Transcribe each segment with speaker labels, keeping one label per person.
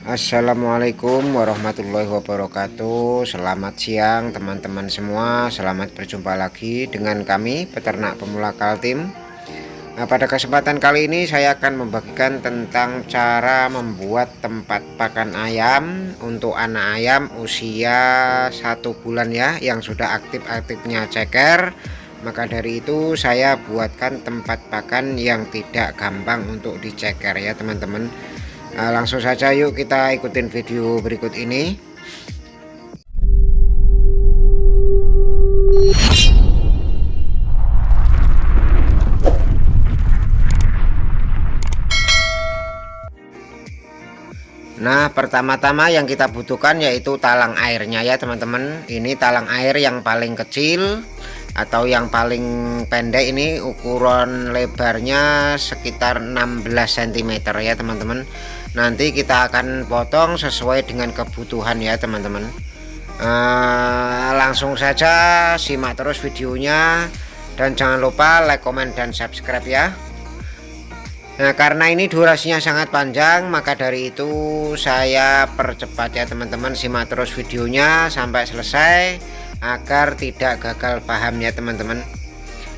Speaker 1: Assalamualaikum warahmatullahi wabarakatuh. Selamat siang teman-teman semua. Selamat berjumpa lagi dengan kami peternak pemula Kaltim. Pada kesempatan kali ini saya akan membagikan tentang cara membuat tempat pakan ayam untuk anak ayam usia 1 bulan ya, yang sudah aktif-aktifnya ceker. Maka dari itu saya buatkan tempat pakan yang tidak gampang untuk diceker ya teman-teman. Langsung saja yuk kita ikutin video berikut ini. Nah, pertama-tama yang kita butuhkan yaitu talang airnya ya teman-teman. Ini talang air yang paling kecil atau yang paling pendek, ini ukuran lebarnya sekitar 16 cm ya teman-teman. Nanti kita akan potong sesuai dengan kebutuhan ya teman-teman. Langsung saja simak terus videonya dan jangan lupa like, comment, dan subscribe ya. Nah, karena ini durasinya sangat panjang, maka dari itu saya percepat ya teman-teman. Simak terus videonya sampai selesai agar tidak gagal paham ya teman-teman.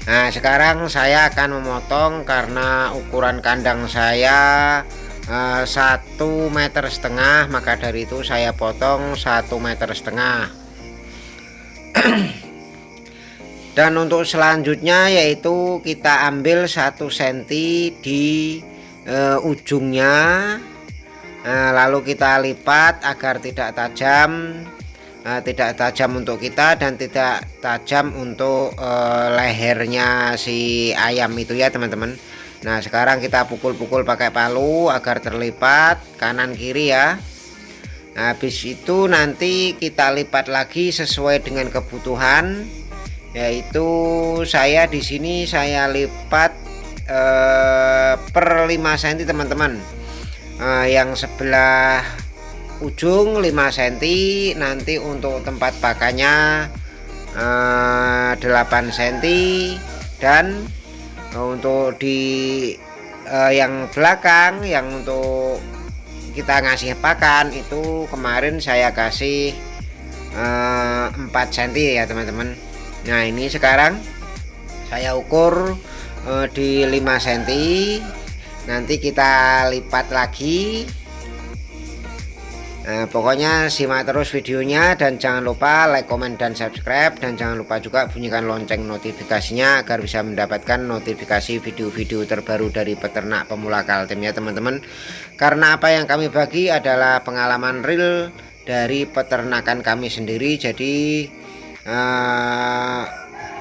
Speaker 1: Nah, sekarang saya akan memotong karena ukuran kandang saya 1,5 meter, maka dari itu saya potong 1,5 meter. Dan untuk selanjutnya yaitu kita ambil 1 cm di ujungnya, lalu kita lipat agar tidak tajam untuk kita dan tidak tajam untuk lehernya si ayam itu ya teman-teman. Nah, sekarang kita pukul-pukul pakai palu agar terlipat kanan kiri ya. Nah, habis itu nanti kita lipat lagi sesuai dengan kebutuhan, yaitu saya di sini saya lipat per 5 cm teman-teman. Yang sebelah ujung 5 cm, nanti untuk tempat pakannya 8 cm, dan untuk di yang belakang yang untuk kita ngasih pakan itu kemarin saya kasih 4 cm ya teman-teman. Nah, ini sekarang saya ukur di 5 cm. Nanti kita lipat lagi. Nah, pokoknya simak terus videonya dan jangan lupa like, comment, dan subscribe, dan jangan lupa juga bunyikan lonceng notifikasinya agar bisa mendapatkan notifikasi video-video terbaru dari peternak pemula Kaltim ya teman-teman. Karena apa yang kami bagi adalah pengalaman real dari peternakan kami sendiri, jadi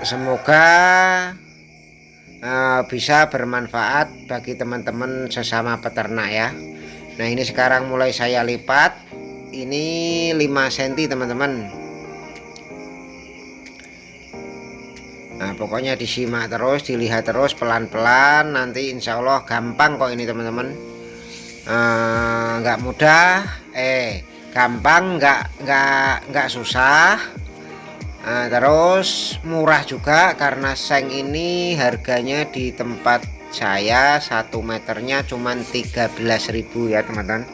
Speaker 1: semoga bisa bermanfaat bagi teman-teman sesama peternak ya. Nah, ini sekarang mulai saya lipat, ini 5 cm teman-teman. Nah, pokoknya disimak terus, dilihat terus pelan-pelan, nanti insya Allah gampang kok ini teman-teman. Nggak mudah, gampang, nggak susah. Nah, terus murah juga karena seng ini harganya di tempat saya 1 meternya cuman 13.000 ya teman-teman.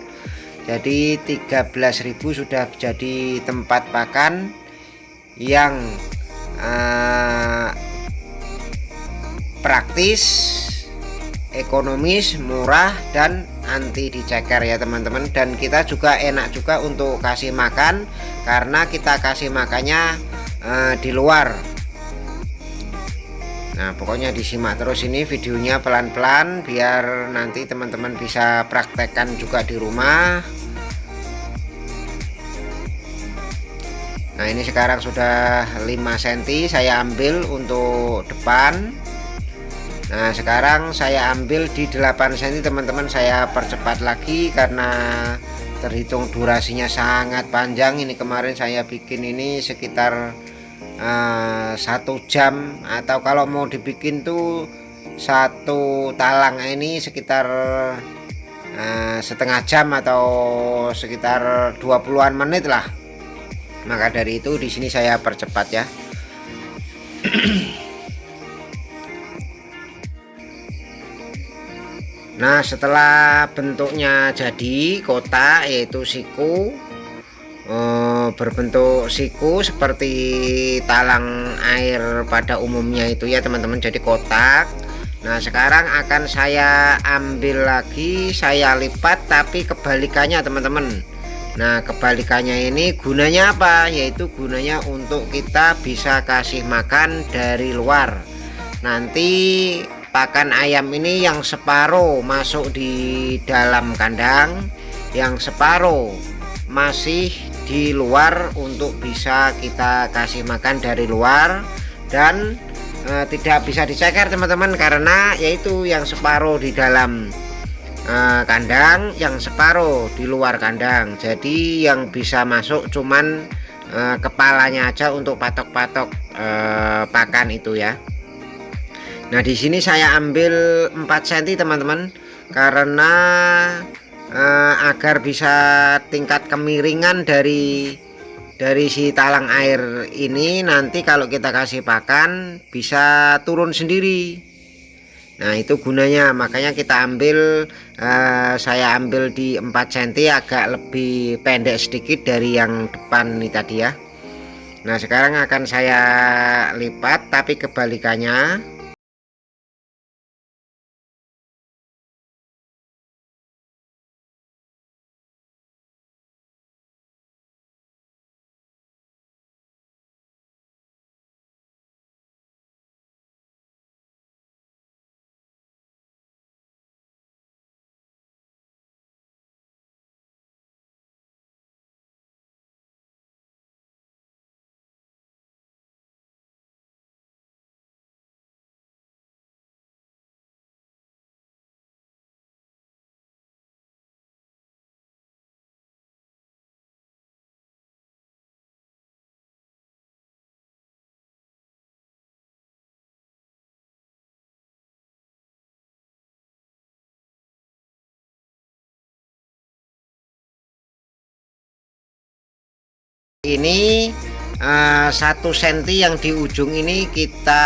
Speaker 1: Jadi 13.000 sudah jadi tempat pakan yang praktis, ekonomis, murah, dan anti diceker ya teman-teman. Dan kita juga enak juga untuk kasih makan karena kita kasih makannya di luar. Nah, pokoknya disimak terus ini videonya pelan-pelan biar nanti teman-teman bisa praktekkan juga di rumah. Nah, ini sekarang sudah 5 cm saya ambil untuk depan. Nah, sekarang saya ambil di 8 cm teman-teman. Saya percepat lagi karena terhitung durasinya sangat panjang. Ini kemarin saya bikin ini sekitar 1 jam, atau kalau mau dibikin tuh 1 talang ini sekitar setengah jam atau sekitar 20-an menit lah. Maka dari itu di sini saya percepat ya. Nah, setelah bentuknya jadi kotak yaitu siku, berbentuk siku seperti talang air pada umumnya itu ya teman-teman, jadi kotak. Nah, sekarang akan saya ambil lagi, saya lipat tapi kebalikannya teman-teman. Nah, kebalikannya ini gunanya apa? Yaitu gunanya untuk kita bisa kasih makan dari luar. Nanti pakan ayam ini yang separuh masuk di dalam kandang, yang separuh masih di luar untuk bisa kita kasih makan dari luar. Dan tidak bisa diceker teman-teman, karena yaitu yang separuh di dalam kandang, yang separuh di luar kandang. Jadi yang bisa masuk cuman kepalanya aja untuk patok-patok pakan itu ya. Nah, di sini saya ambil 4 cm teman-teman, karena agar bisa tingkat kemiringan dari si talang air ini, nanti kalau kita kasih pakan bisa turun sendiri. Nah, itu gunanya, makanya kita ambil, saya ambil di 4 cm, agak lebih pendek sedikit dari yang depan ini tadi ya. Nah, sekarang akan saya lipat tapi kebalikannya. Ini 1 cm yang di ujung ini kita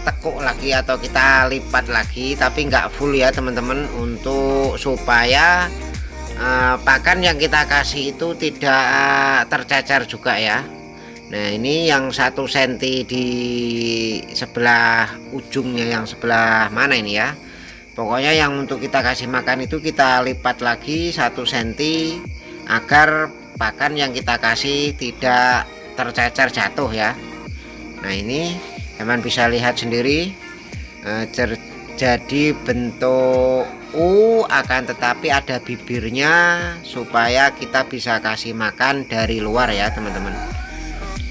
Speaker 1: tekuk lagi atau kita lipat lagi, tapi nggak full ya teman-teman, untuk supaya pakan yang kita kasih itu tidak tercecer juga ya. Nah, ini yang 1 cm di sebelah ujungnya, yang sebelah mana ini ya. Pokoknya yang untuk kita kasih makan itu kita lipat lagi 1 cm, agar pakan yang kita kasih tidak tercecer jatuh ya. Nah, ini teman bisa lihat sendiri, jadi bentuk U, akan tetapi ada bibirnya supaya kita bisa kasih makan dari luar ya teman-teman.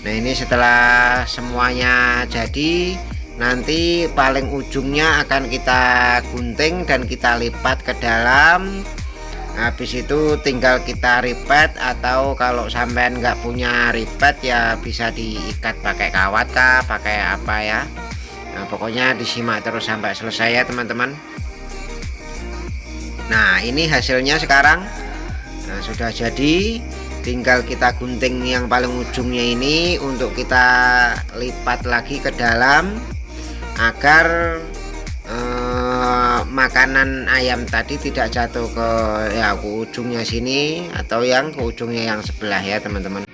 Speaker 1: Nah, ini setelah semuanya jadi, nanti paling ujungnya akan kita gunting dan kita lipat ke dalam. Habis itu tinggal kita ripet, atau kalau sampean nggak punya ripet ya bisa diikat pakai kawat kah, pakai apa ya. Nah, pokoknya disimak terus sampai selesai ya teman-teman. Nah, ini hasilnya sekarang. Nah, sudah jadi, tinggal kita gunting yang paling ujungnya ini untuk kita lipat lagi ke dalam, agar makanan ayam tadi tidak jatuh ke ya ke ujungnya sini, atau yang ke ujungnya yang sebelah ya teman-teman.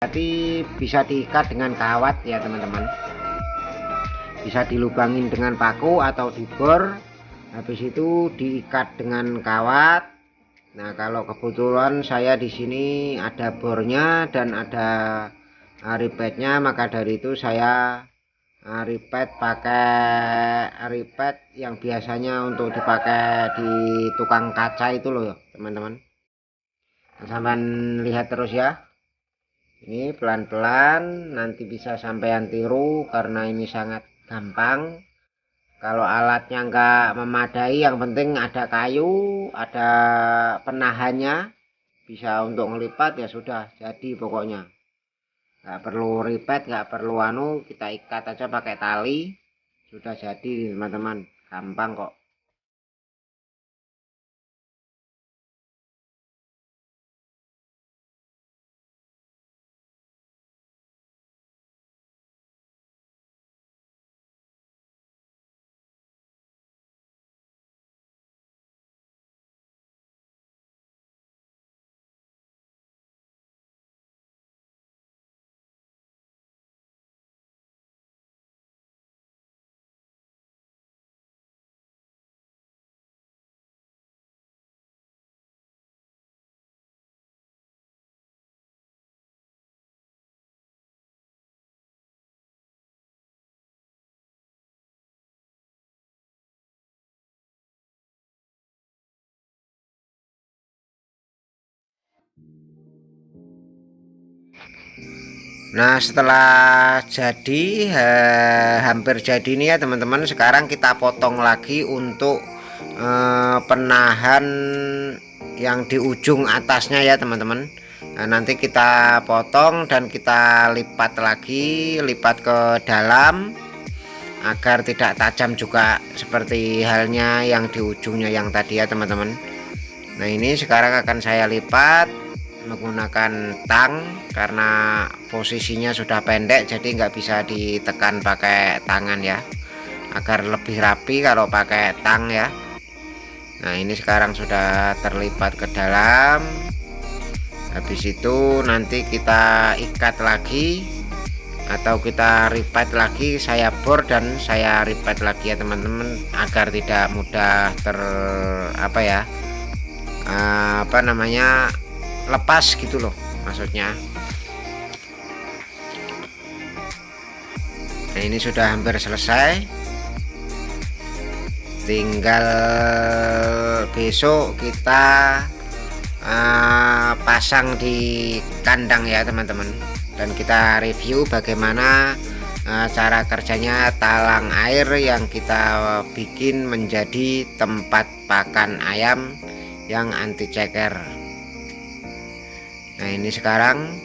Speaker 1: Berarti bisa diikat dengan kawat ya teman-teman, bisa dilubangin dengan paku atau dibor, habis itu diikat dengan kawat. Nah kalau kebetulan saya di sini ada bornya dan ada ripetnya, maka dari itu saya ripet pakai ripet yang biasanya untuk dipakai di tukang kaca itu loh teman-teman. Sampai lihat terus ya, ini pelan-pelan, nanti bisa sampean tiru karena ini sangat gampang. Kalau alatnya nggak memadai, yang penting ada kayu, ada penahannya, bisa untuk ngelipat ya sudah jadi pokoknya. Nggak perlu ripet, nggak perlu kita ikat aja pakai tali, sudah jadi teman-teman, gampang kok. Nah setelah jadi hampir jadi nih ya teman-teman, sekarang kita potong lagi untuk penahan yang di ujung atasnya ya teman-teman. Nah, nanti kita potong dan kita lipat lagi, lipat ke dalam agar tidak tajam juga seperti halnya yang di ujungnya yang tadi ya teman-teman. Nah ini sekarang akan saya lipat menggunakan tang karena posisinya sudah pendek, jadi nggak bisa ditekan pakai tangan ya, agar lebih rapi kalau pakai tang ya. Nah ini sekarang sudah terlipat ke dalam, habis itu nanti kita ikat lagi atau kita ripet lagi, saya bor dan saya ripet lagi ya teman-teman, agar tidak mudah lepas gitu loh maksudnya. Nah ini sudah hampir selesai, tinggal besok kita pasang di kandang ya teman-teman, dan kita review bagaimana cara kerjanya talang air yang kita bikin menjadi tempat pakan ayam yang anti ceker. Nah ini sekarang,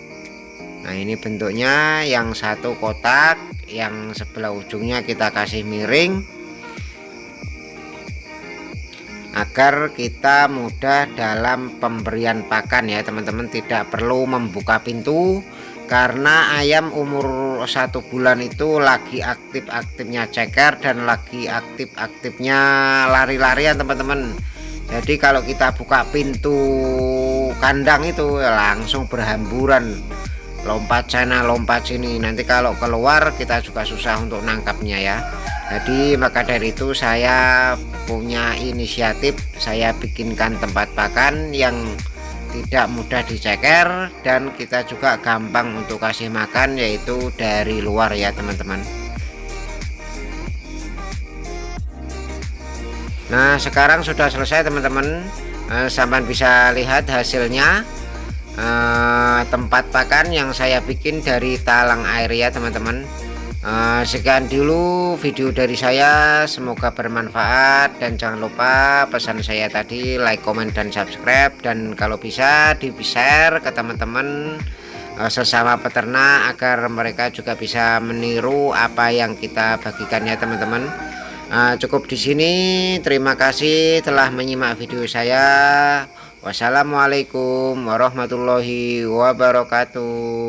Speaker 1: nah ini bentuknya, yang satu kotak, yang sebelah ujungnya kita kasih miring agar kita mudah dalam pemberian pakan ya teman-teman. Tidak perlu membuka pintu karena ayam umur 1 bulan itu lagi aktif-aktifnya ceker dan lagi aktif-aktifnya lari-larian teman-teman. Jadi kalau kita buka pintu kandang itu langsung berhamburan, lompat sana lompat sini, nanti kalau keluar kita juga susah untuk nangkapnya ya. Jadi maka dari itu saya punya inisiatif, saya bikinkan tempat pakan yang tidak mudah diceker dan kita juga gampang untuk kasih makan, yaitu dari luar ya teman-teman. Nah sekarang sudah selesai teman-teman, sampai bisa lihat hasilnya. Tempat pakan yang saya bikin dari talang air ya teman-teman. Sekian dulu video dari saya, semoga bermanfaat, dan jangan lupa pesan saya tadi, like, komen, dan subscribe, dan kalau bisa di share ke teman-teman sesama peternak agar mereka juga bisa meniru apa yang kita bagikan ya teman-teman. Cukup di sini, terima kasih telah menyimak video saya. Wassalamualaikum warahmatullahi wabarakatuh.